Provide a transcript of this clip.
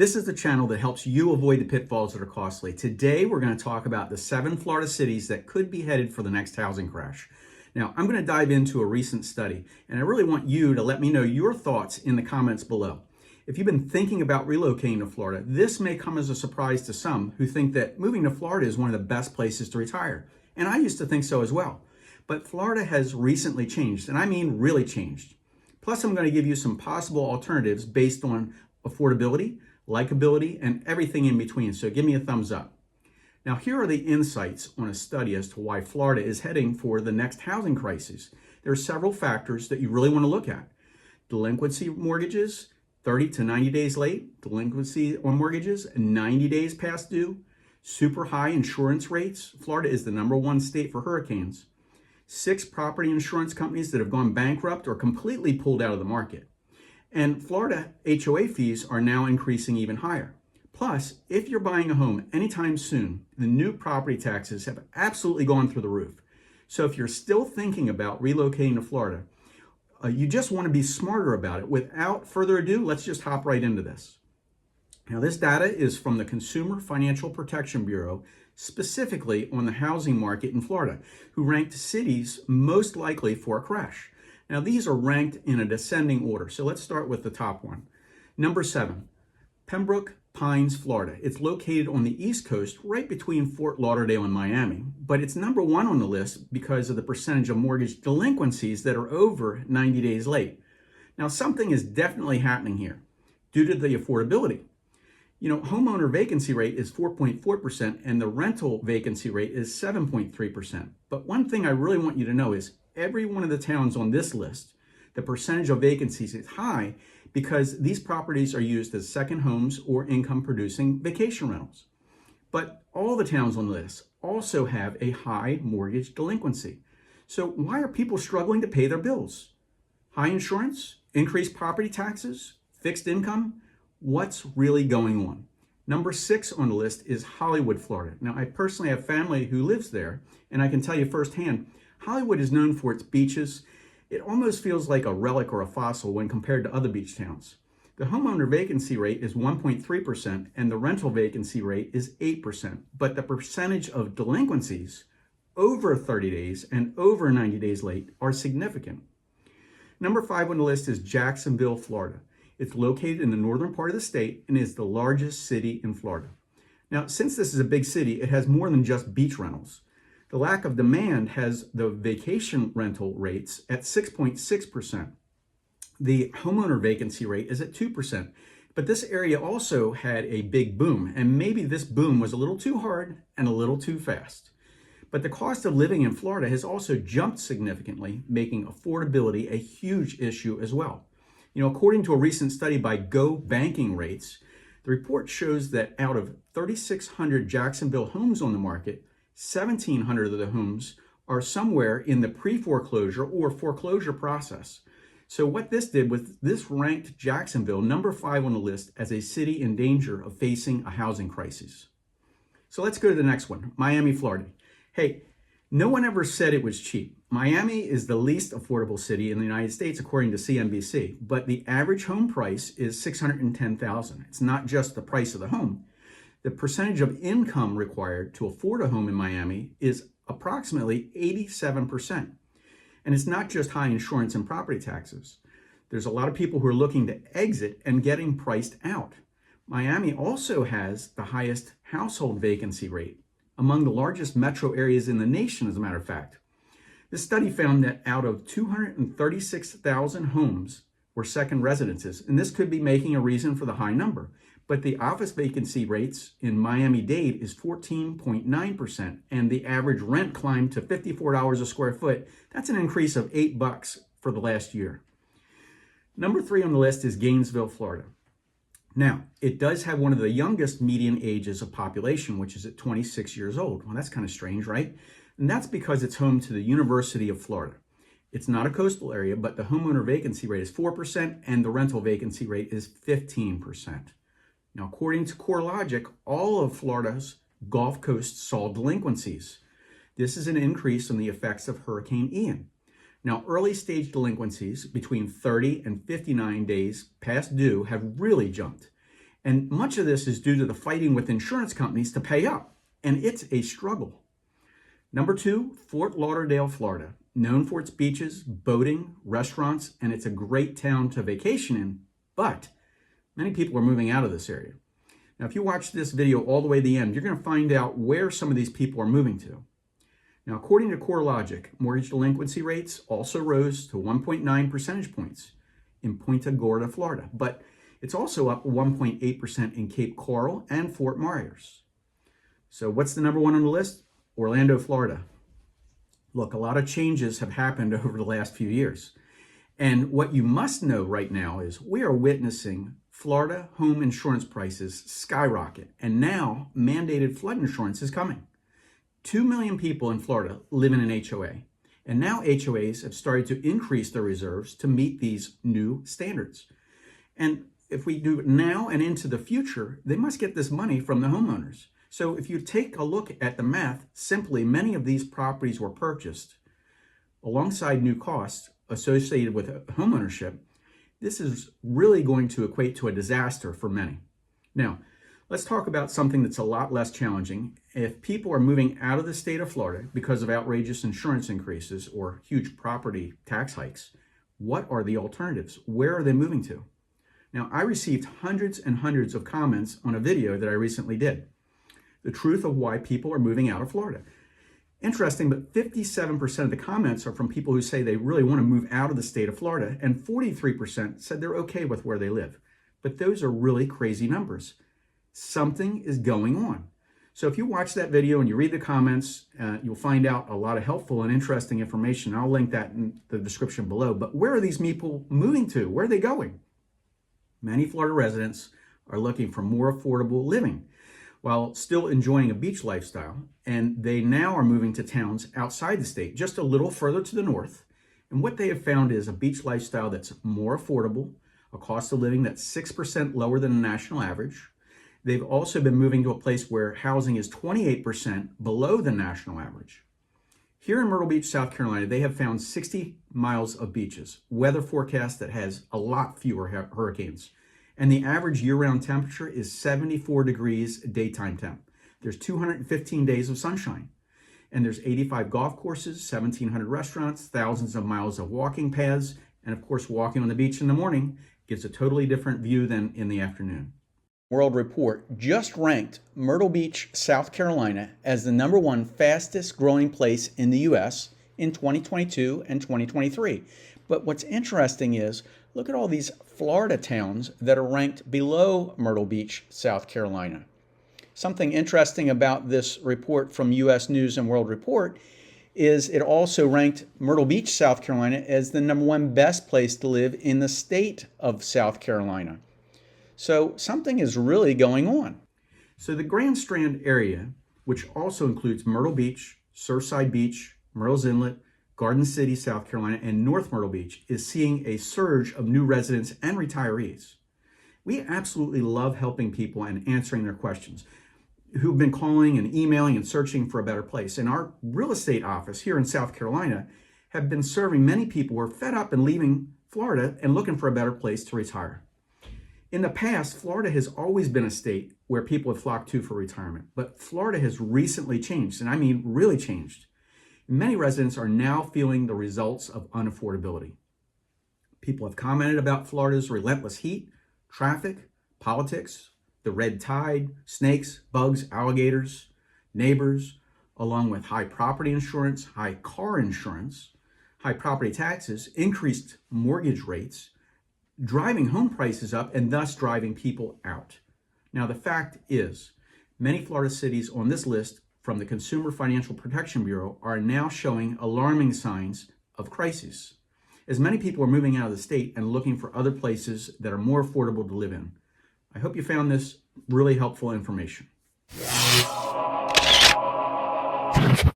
This is the channel that helps you avoid the pitfalls that are costly. Today, we're going to talk about the 7 Florida cities that could be headed for the next housing crash. Now, I'm going to dive into a recent study, and I really want you to let me know your thoughts in the comments below. If you've been thinking about relocating to Florida, this may come as a surprise to some who think that moving to Florida is one of the best places to retire. And I used to think so as well. But Florida has recently changed, and I mean really changed. Plus, I'm going to give you some possible alternatives based on affordability, likability, and everything in between. So give me a thumbs up. Now, here are the insights on a study as to why Florida is heading for the next housing crisis. There are several factors that you really want to look at. Delinquency mortgages, 30 to 90 days late. Delinquency on mortgages, 90 days past due. Super high insurance rates. Florida is the #1 state for hurricanes. 6 property insurance companies that have gone bankrupt or completely pulled out of the market. And Florida HOA fees are now increasing even higher. Plus, if you're buying a home anytime soon, the new property taxes have absolutely gone through the roof. So if you're still thinking about relocating to Florida, you just want to be smarter about it. Without further ado, let's just hop right into this. Now, this data is from the Consumer Financial Protection Bureau, specifically on the housing market in Florida, who ranked cities most likely for a crash. Now, these are ranked in a descending order. So let's start with the top one. Number 7, Pembroke Pines, Florida. It's located on the East Coast, right between Fort Lauderdale and Miami, but it's #1 on the list because of the percentage of mortgage delinquencies that are over 90 days late. Now, something is definitely happening here due to the affordability. You know, homeowner vacancy rate is 4.4% and the rental vacancy rate is 7.3%. But one thing I really want you to know is every one of the towns on this list, the percentage of vacancies is high because these properties are used as second homes or income producing vacation rentals. But all the towns on the list also have a high mortgage delinquency. So why are people struggling to pay their bills? High insurance, increased property taxes, fixed income? What's really going on? Number 6 on the list is Hollywood, Florida. Now, I personally have family who lives there, and I can tell you firsthand, Hollywood is known for its beaches. It almost feels like a relic or a fossil when compared to other beach towns. The homeowner vacancy rate is 1.3% and the rental vacancy rate is 8%, but the percentage of delinquencies over 30 days and over 90 days late are significant. Number 5 on the list is Jacksonville, Florida. It's located in the northern part of the state and is the largest city in Florida. Now, since this is a big city, it has more than just beach rentals. The lack of demand has the vacation rental rates at 6.6%. The homeowner vacancy rate is at 2%. But this area also had a big boom, and maybe this boom was a little too hard and a little too fast. But the cost of living in Florida has also jumped significantly, making affordability a huge issue as well. You know, according to a recent study by Go Banking Rates, the report shows that out of 3,600 Jacksonville homes on the market, 1,700 of the homes are somewhere in the pre-foreclosure or foreclosure process. So what this did was this ranked Jacksonville #5 on the list as a city in danger of facing a housing crisis. So let's go to the next one, Miami, Florida. Hey, no one ever said it was cheap. Miami is the least affordable city in the United States, according to CNBC, but the average home price is $610,000. It's not just the price of the home. The percentage of income required to afford a home in Miami is approximately 87%. And it's not just high insurance and property taxes. There's a lot of people who are looking to exit and getting priced out. Miami also has the highest household vacancy rate, among the largest metro areas in the nation, as a matter of fact. This study found that out of 236,000 homes were second residences, and this could be making a reason for the high number. But the office vacancy rates in Miami-Dade is 14.9%, and the average rent climbed to $54 a square foot. That's an increase of $8 for the last year. Number 3 on the list is Gainesville, Florida. Now, it does have one of the youngest median ages of population, which is at 26 years old. Well, that's kind of strange, right? And that's because it's home to the University of Florida. It's not a coastal area, but the homeowner vacancy rate is 4% and the rental vacancy rate is 15%. Now, according to CoreLogic, all of Florida's Gulf Coast saw delinquencies. This is an increase in the effects of Hurricane Ian. Now, early stage delinquencies between 30 and 59 days past due have really jumped. And much of this is due to the fighting with insurance companies to pay up, and it's a struggle. Number 2, Fort Lauderdale, Florida, known for its beaches, boating, restaurants, and it's a great town to vacation in, but many people are moving out of this area. Now, if you watch this video all the way to the end, you're going to find out where some of these people are moving to. Now, according to CoreLogic, mortgage delinquency rates also rose to 1.9 percentage points in Punta Gorda, Florida, but it's also up 1.8% in Cape Coral and Fort Myers. So what's the number one on the list? Orlando, Florida. Look, a lot of changes have happened over the last few years. And what you must know right now is we are witnessing Florida home insurance prices skyrocket, and now mandated flood insurance is coming. 2 million people in Florida live in an HOA, and now HOAs have started to increase their reserves to meet these new standards. And if we do it now and into the future, they must get this money from the homeowners. So if you take a look at the math, simply many of these properties were purchased alongside new costs associated with homeownership. This is really going to equate to a disaster for many. Now, let's talk about something that's a lot less challenging. If people are moving out of the state of Florida because of outrageous insurance increases or huge property tax hikes, what are the alternatives? Where are they moving to? Now, I received hundreds and hundreds of comments on a video that I recently did. The truth of why people are moving out of Florida. Interesting, but 57% of the comments are from people who say they really want to move out of the state of Florida, and 43% said they're okay with where they live. But those are really crazy numbers. Something is going on. So if you watch that video and you read the comments, you'll find out a lot of helpful and interesting information. I'll link that in the description below. But where are these people moving to? Where are they going? Many Florida residents are looking for more affordable living while still enjoying a beach lifestyle, and they now are moving to towns outside the state, just a little further to the north. And what they have found is a beach lifestyle that's more affordable, a cost of living that's 6% lower than the national average. They've also been moving to a place where housing is 28% below the national average. Here in Myrtle Beach, South Carolina, they have found 60 miles of beaches, weather forecast that has a lot fewer hurricanes. And the average year-round temperature is 74 degrees daytime temp. There's 215 days of sunshine. And there's 85 golf courses, 1,700 restaurants, thousands of miles of walking paths, and of course, walking on the beach in the morning gives a totally different view than in the afternoon. World Report just ranked Myrtle Beach, South Carolina as the #1 fastest growing place in the U.S. in 2022 and 2023. But what's interesting is, look at all these Florida towns that are ranked below Myrtle Beach, South Carolina. Something interesting about this report from U.S. News and World Report is it also ranked Myrtle Beach, South Carolina as the #1 best place to live in the state of South Carolina. So something is really going on. So the Grand Strand area, which also includes Myrtle Beach, Surfside Beach, Murrells Inlet, Garden City, South Carolina, and North Myrtle Beach, is seeing a surge of new residents and retirees. We absolutely love helping people and answering their questions who've been calling and emailing and searching for a better place. And our real estate office here in South Carolina have been serving many people who are fed up and leaving Florida and looking for a better place to retire. In the past, Florida has always been a state where people have flocked to for retirement, but Florida has recently changed, and I mean really changed. Many residents are now feeling the results of unaffordability. People have commented about Florida's relentless heat, traffic, politics, the red tide, snakes, bugs, alligators, neighbors, along with high property insurance, high car insurance, high property taxes, increased mortgage rates, driving home prices up and thus driving people out. Now, the fact is, many Florida cities on this list from the Consumer Financial Protection Bureau are now showing alarming signs of crisis, as many people are moving out of the state and looking for other places that are more affordable to live in. I hope you found this really helpful information.